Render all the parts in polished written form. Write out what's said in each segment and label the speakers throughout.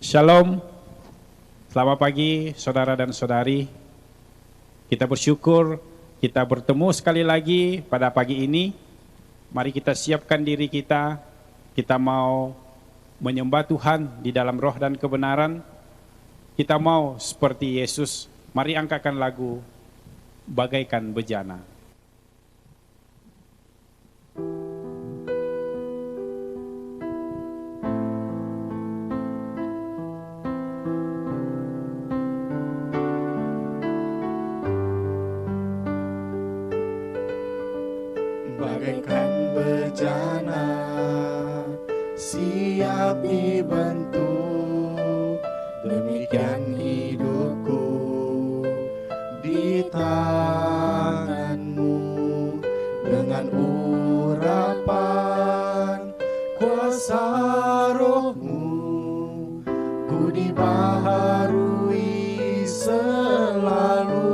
Speaker 1: Shalom, selamat pagi saudara dan saudari. Kita bersyukur kita bertemu sekali lagi pada pagi ini. Mari kita siapkan diri kita mau menyembah Tuhan di dalam roh dan kebenaran. Kita mau seperti Yesus. Mari angkatkan lagu Bagaikan Bejana.
Speaker 2: Bagaikan bejana siap dibentuk, demikian hidupku di tanganmu. Dengan urapan kuasa rohmu, ku dibaharui selalu.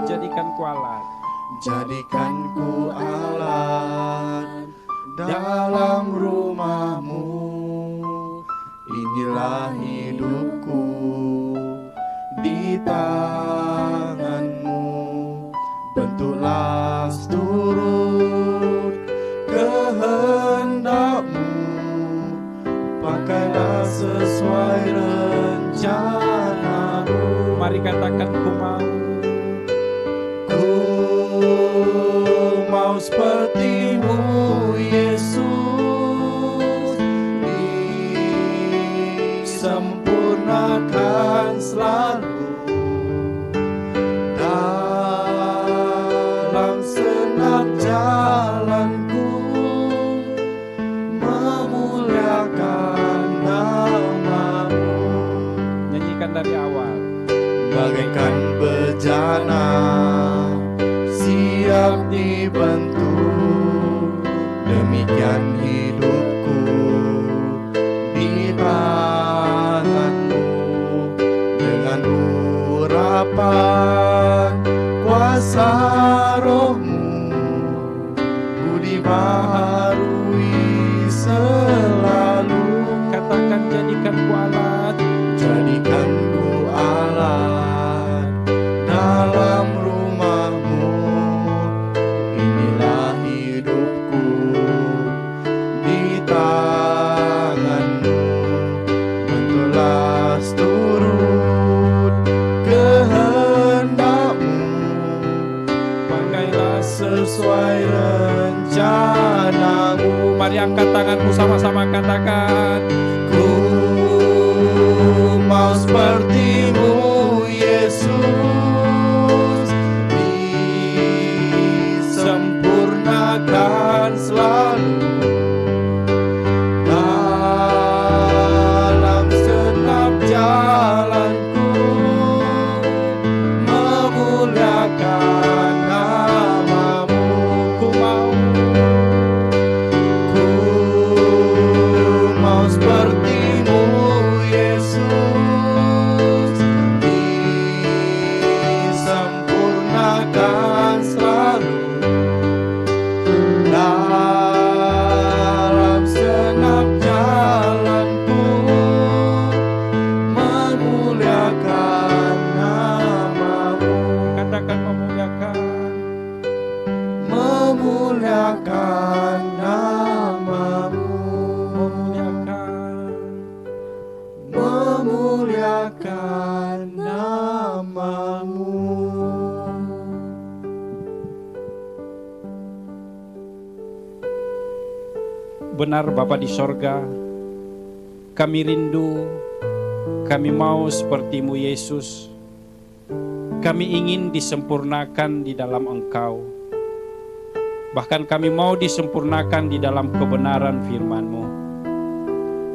Speaker 1: Jadikan ku alat,
Speaker 2: jadikan ku alat dalam rumahmu. Inilah hidupku di tanganmu. Bentuklah turut kehendakmu, pakailah sesuai rencanamu.
Speaker 1: mari katakan ku mau.
Speaker 2: Ku mau seperti-Mu, Yesus, disempurnakan selalu dalam senap jalanku, memuliakan nama-Mu.
Speaker 1: Nyanyikan dari awal.
Speaker 2: Bagaikan bejana siap dibentuk, demikian hidupku di tanganmu. Dengan urapan kuasa rohmu, ku dibaharui selalu.
Speaker 1: Katakan jadikan ku alat,
Speaker 2: Jadikan ku alat dalam rumahmu. Inilah hidupku di tanganmu. Bentuklah turut kehendakmu, pakailah sesuai rencanamu.
Speaker 1: mari angkat tanganmu sama-sama katakan.
Speaker 2: Ku mau seperti-Mu, Yesus, disempurnakan selalu dalam senap jalanku, memuliakan nama-Mu. Ku mau seperti-Mu, Yesus, disempurnakan selalu dalam senap jalanku, memuliakan nama-Mu.
Speaker 1: Katakan memuliakan.
Speaker 2: Memuliakan nama-Mu.
Speaker 1: Memuliakan.
Speaker 2: Memuliakan nama-Mu.
Speaker 1: Benar Bapa di sorga, kami rindu, kami mau seperti-Mu Yesus. Kami ingin disempurnakan di dalam Engkau. Bahkan kami mau disempurnakan di dalam kebenaran firman-Mu.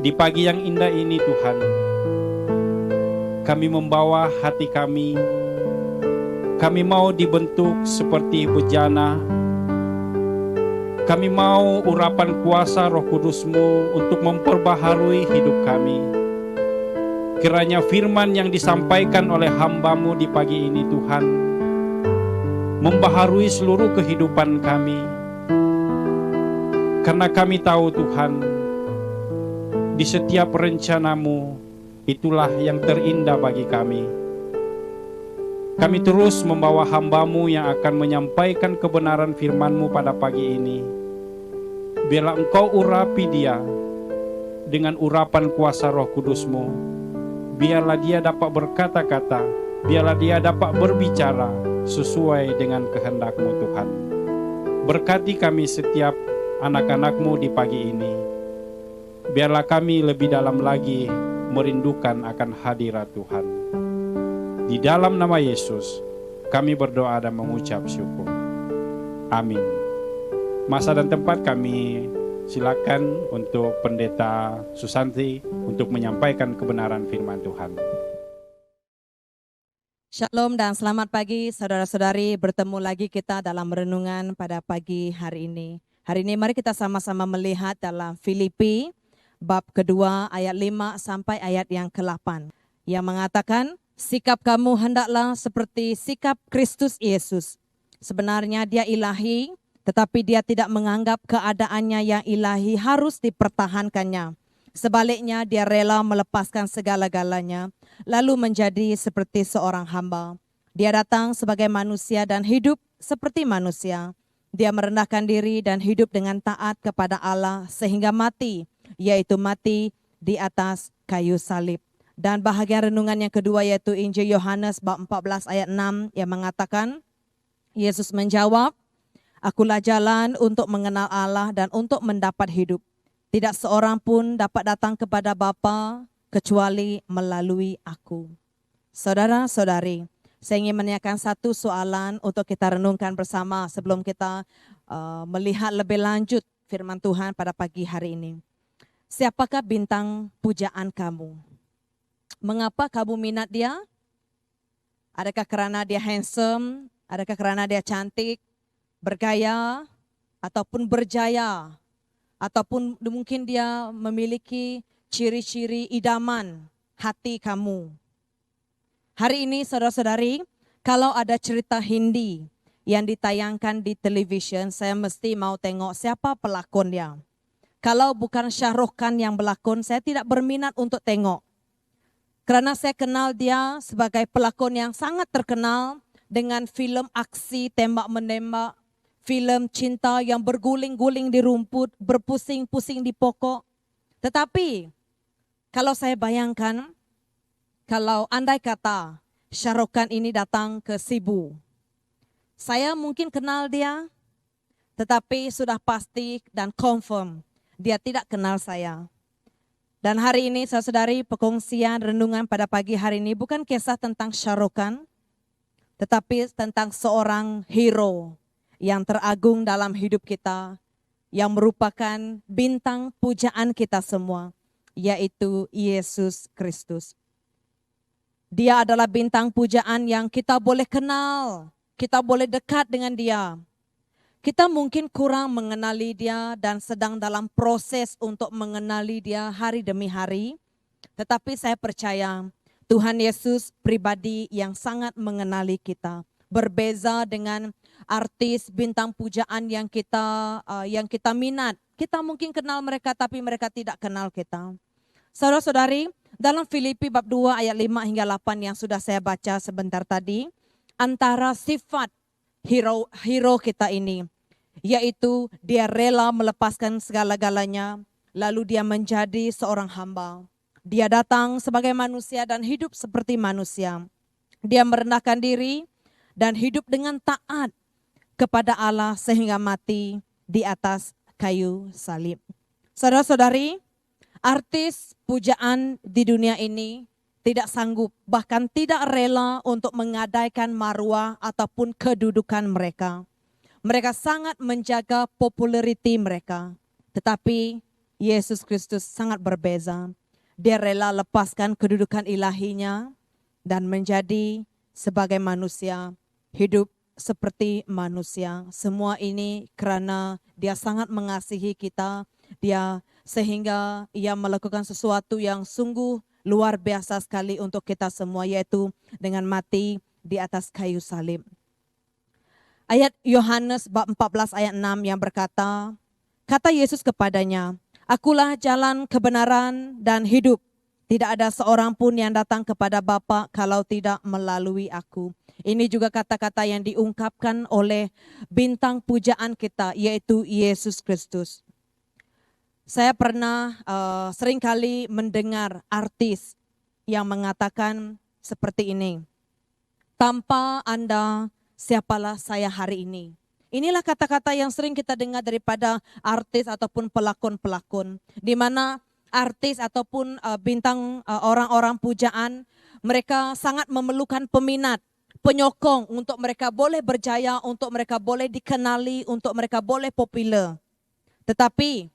Speaker 1: Di pagi yang indah ini Tuhan, kami membawa hati kami mau dibentuk seperti bejana. Kami mau urapan kuasa Roh Kudus-Mu untuk memperbaharui hidup kami. Kiranya firman yang disampaikan oleh hamba-Mu di pagi ini Tuhan, membaharui seluruh kehidupan kami. Karena kami tahu Tuhan, di setiap rencana-Mu itulah yang terindah bagi kami. Kami terus membawa hamba-Mu yang akan menyampaikan kebenaran firman-Mu pada pagi ini. Biarlah Engkau urapi dia dengan urapan kuasa Roh Kudus-Mu. Biarlah dia dapat berkata-kata, biarlah dia dapat berbicara sesuai dengan kehendak-Mu Tuhan. Berkati kami setiap anak-anak-Mu di pagi ini. Biarlah kami lebih dalam lagi merindukan akan hadirat Tuhan. Di dalam nama Yesus, kami berdoa dan mengucap syukur. Amin. Masa dan tempat kami silakan untuk Pendeta Susanti untuk menyampaikan kebenaran firman Tuhan.
Speaker 3: Shalom dan selamat pagi saudara-saudari, bertemu lagi kita dalam renungan pada pagi hari ini. Hari ini mari kita sama-sama melihat dalam Filipi bab kedua ayat 5 sampai ayat yang ke-8 yang mengatakan, sikap kamu hendaklah seperti sikap Kristus Yesus. Sebenarnya dia ilahi, tetapi dia tidak menganggap keadaannya yang ilahi harus dipertahankannya. Sebaliknya dia rela melepaskan segala-galanya, lalu menjadi seperti seorang hamba. Dia datang sebagai manusia dan hidup seperti manusia. Dia merendahkan diri dan hidup dengan taat kepada Allah sehingga mati, yaitu mati di atas kayu salib. Dan bahagian renungan yang kedua yaitu Injil Yohanes bab 14 ayat 6 yang mengatakan, Yesus menjawab, akulah jalan untuk mengenal Allah dan untuk mendapat hidup. Tidak seorang pun dapat datang kepada Bapa kecuali melalui aku. Saudara-saudari, saya ingin menanyakan satu soalan untuk kita renungkan bersama sebelum kita melihat lebih lanjut firman Tuhan pada pagi hari ini. Siapakah bintang pujaan kamu? Mengapa kamu minat dia? Adakah karena dia handsome? Adakah karena dia cantik, bergaya, ataupun berjaya? Ataupun mungkin dia memiliki ciri-ciri idaman hati kamu. Hari ini saudara-saudari, kalau ada cerita Hindi yang ditayangkan di televisyen, saya mesti mau tengok siapa pelakonnya. Kalau bukan Shah Rukh Khan yang berlakon, saya tidak berminat untuk tengok. Karena saya kenal dia sebagai pelakon yang sangat terkenal dengan filem aksi tembak-menembak, filem cinta yang berguling-guling di rumput, berpusing-pusing di pokok. Tetapi kalau saya bayangkan, kalau andai kata Shah Rukh Khan ini datang ke Sibu, saya mungkin kenal dia, tetapi sudah pasti dan confirm dia tidak kenal saya. Dan hari ini saudara-saudari, perkongsian renungan pada pagi hari ini bukan kisah tentang Shah Rukh Khan, tetapi tentang seorang hero yang teragung dalam hidup kita, yang merupakan bintang pujaan kita semua, yaitu Yesus Kristus. Dia adalah bintang pujaan yang kita boleh kenal, kita boleh dekat dengan dia. Kita mungkin kurang mengenali dia dan sedang dalam proses untuk mengenali dia hari demi hari. Tetapi saya percaya Tuhan Yesus pribadi yang sangat mengenali kita. Berbeza dengan artis bintang pujaan yang kita minat. Kita mungkin kenal mereka tapi mereka tidak kenal kita. Saudara-saudari, dalam Filipi bab 2 ayat 5 hingga 8 yang sudah saya baca sebentar tadi, antara sifat hero kita ini, yaitu dia rela melepaskan segala-galanya, lalu dia menjadi seorang hamba. Dia datang sebagai manusia dan hidup seperti manusia. Dia merendahkan diri dan hidup dengan taat kepada Allah sehingga mati di atas kayu salib. Saudara-saudari, artis pujaan di dunia ini tidak sanggup, bahkan tidak rela untuk menggadaikan marwah ataupun kedudukan mereka. Mereka sangat menjaga populariti mereka. Tetapi Yesus Kristus sangat berbeza. Dia rela lepaskan kedudukan ilahinya dan menjadi sebagai manusia, hidup seperti manusia. Semua ini karena dia sangat mengasihi kita. Dia sehingga ia melakukan sesuatu yang sungguh luar biasa sekali untuk kita semua, yaitu dengan mati di atas kayu salib. Ayat Yohanes bab 14 ayat 6 yang berkata, kata Yesus kepadanya, akulah jalan kebenaran dan hidup. Tidak ada seorang pun yang datang kepada Bapa kalau tidak melalui aku. Ini juga kata-kata yang diungkapkan oleh bintang pujaan kita, yaitu Yesus Kristus. Saya pernah seringkali mendengar artis yang mengatakan seperti ini. Tanpa Anda, siapalah saya hari ini. Inilah kata-kata yang sering kita dengar daripada artis ataupun pelakon-pelakon. Di mana artis ataupun bintang orang-orang pujaan, mereka sangat memerlukan peminat, penyokong untuk mereka boleh berjaya, untuk mereka boleh dikenali, untuk mereka boleh populer. Tetapi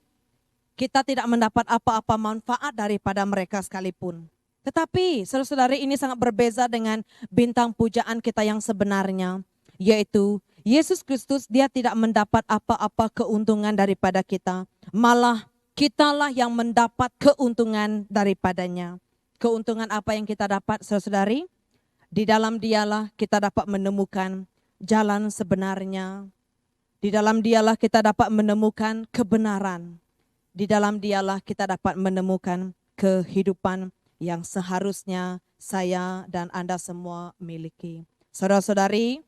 Speaker 3: kita tidak mendapat apa-apa manfaat daripada mereka sekalipun. Tetapi saudara-saudari, ini sangat berbeza dengan bintang pujaan kita yang sebenarnya, yaitu Yesus Kristus. Dia tidak mendapat apa-apa keuntungan daripada kita, malah kitalah yang mendapat keuntungan daripadanya. Keuntungan apa yang kita dapat, saudara-saudari? Di dalam Dialah kita dapat menemukan jalan sebenarnya. Di dalam Dialah kita dapat menemukan kebenaran. Di dalam Dialah kita dapat menemukan kehidupan yang seharusnya saya dan Anda semua miliki. Saudara-saudari,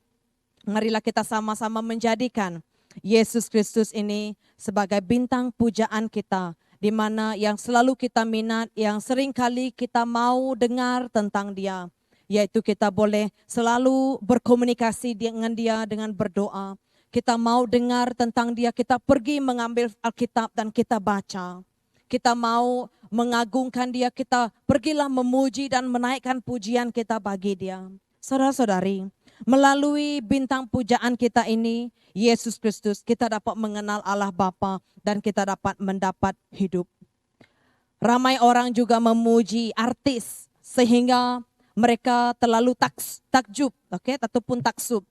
Speaker 3: marilah kita sama-sama menjadikan Yesus Kristus ini sebagai bintang pujaan kita, di mana yang selalu kita minat, yang sering kali kita mau dengar tentang Dia, yaitu kita boleh selalu berkomunikasi dengan Dia dengan berdoa. Kita mau dengar tentang Dia, kita pergi mengambil Alkitab dan kita baca. Kita mau mengagungkan Dia, kita pergilah memuji dan menaikkan pujian kita bagi Dia. Saudara-saudari, melalui bintang pujaan kita ini, Yesus Kristus, kita dapat mengenal Allah Bapa dan kita dapat mendapat hidup. Ramai orang juga memuji artis sehingga mereka terlalu takjub, ataupun taksub,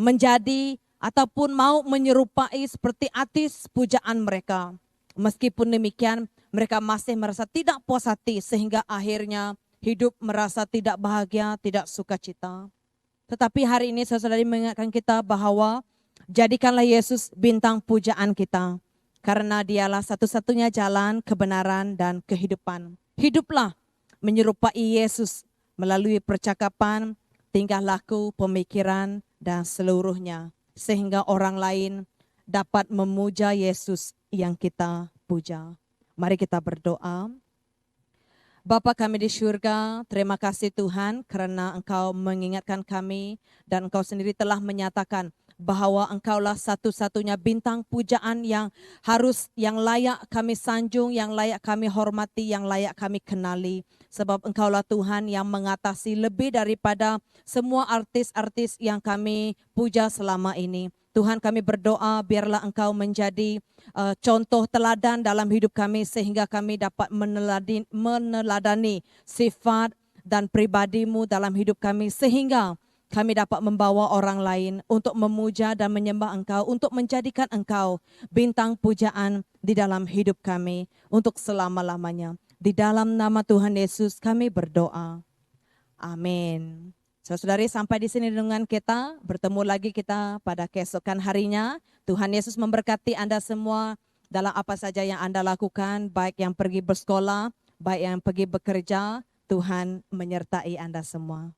Speaker 3: menjadi ataupun mau menyerupai seperti artis pujaan mereka. Meskipun demikian, mereka masih merasa tidak puas hati sehingga akhirnya hidup merasa tidak bahagia, tidak sukacita. Tetapi hari ini saudara-saudari mengingatkan kita bahwa jadikanlah Yesus bintang pujaan kita. Karena Dialah satu-satunya jalan, kebenaran, dan kehidupan. Hiduplah menyerupai Yesus melalui percakapan, tingkah laku, pemikiran, dan seluruhnya. Sehingga orang lain dapat memuja Yesus yang kita puja. Mari kita berdoa. Bapa kami di surga, terima kasih Tuhan karena Engkau mengingatkan kami dan Engkau sendiri telah menyatakan bahwa Engkaulah satu-satunya bintang pujaan yang layak kami sanjung, yang layak kami hormati, yang layak kami kenali. Sebab Engkaulah Tuhan yang mengatasi lebih daripada semua artis-artis yang kami puja selama ini. Tuhan, kami berdoa biarlah Engkau menjadi contoh teladan dalam hidup kami sehingga kami dapat meneladani sifat dan pribadi-Mu dalam hidup kami sehingga kami dapat membawa orang lain untuk memuja dan menyembah Engkau, untuk menjadikan Engkau bintang pujaan di dalam hidup kami untuk selama-lamanya. Di dalam nama Tuhan Yesus kami berdoa. Amin. Saudari, sampai di sini dengan kita, bertemu lagi kita pada keesokan harinya. Tuhan Yesus memberkati Anda semua dalam apa saja yang Anda lakukan, baik yang pergi bersekolah, baik yang pergi bekerja. Tuhan menyertai Anda semua.